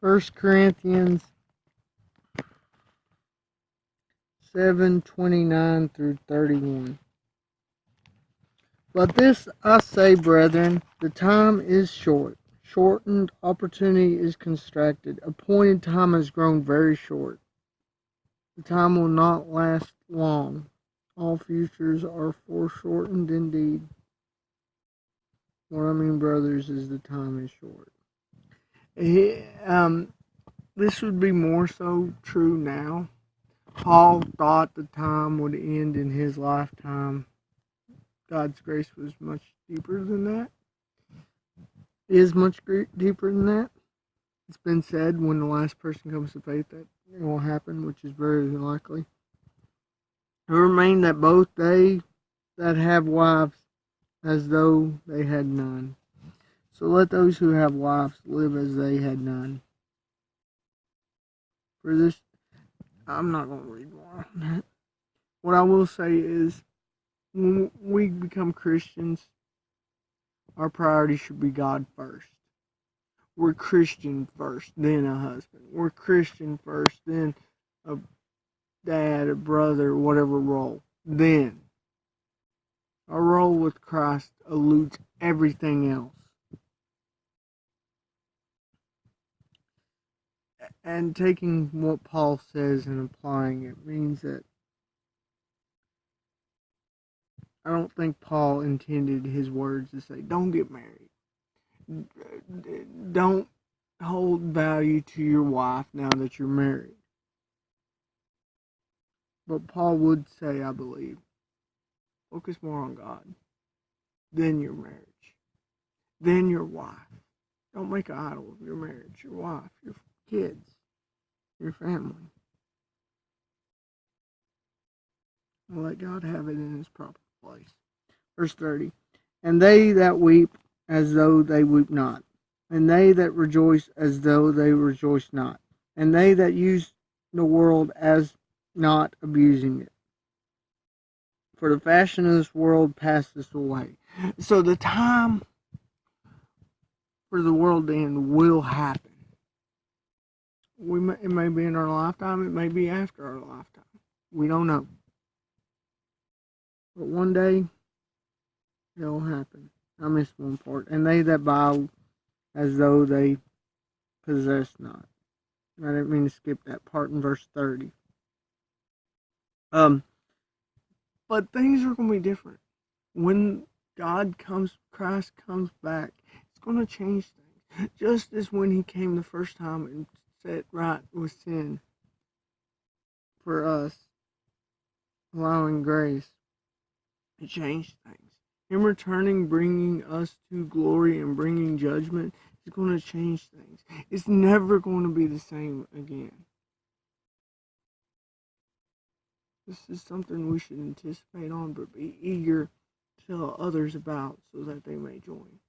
First Corinthians 7:29 through 31. But this I say, brethren, the time is short. Shortened opportunity is constricted. Appointed time has grown very short. The time will not last long. All futures are foreshortened indeed. What I mean, brothers, is the time is short. This would be more so true now. Paul thought the time would end in his lifetime. God's grace was much deeper than that. Is much deeper than that. It's been said when the last person comes to faith that it will happen, which is very likely. It remain that both they that have wives as though they had none. So let those who have wives live as they had none. For this, I'm not going to read more on that. What I will say is, when we become Christians, our priority should be God first. We're Christian first, then a husband. We're Christian first, then a dad, a brother, whatever role. Then our role with Christ eludes everything else. And taking what Paul says and applying it means that I don't think Paul intended his words to say, don't get married. Don't hold value to your wife now that you're married. But Paul would say, I believe, focus more on God, then your marriage, then your wife. Don't make an idol of your marriage, your wife, your kids, your family. Let God have it in his proper place. Verse 30. And they that weep as though they weep not, and they that rejoice as though they rejoice not, and they that use the world as not abusing it. For the fashion of this world passeth away. So the time for the world to end will happen. It may be in our lifetime, it may be after our lifetime. We don't know. But one day, it'll happen. I missed one part. And they that buy as though they possess not. I didn't mean to skip that part in verse 30. But things are going to be different. When Christ comes back, it's going to change things. Just as when he came the first time and set right with sin for us, allowing grace, it changed things. Him returning, bringing us to glory and bringing judgment is going to change things. It's never going to be the same again. This is something we should anticipate on, but be eager to tell others about so that they may join.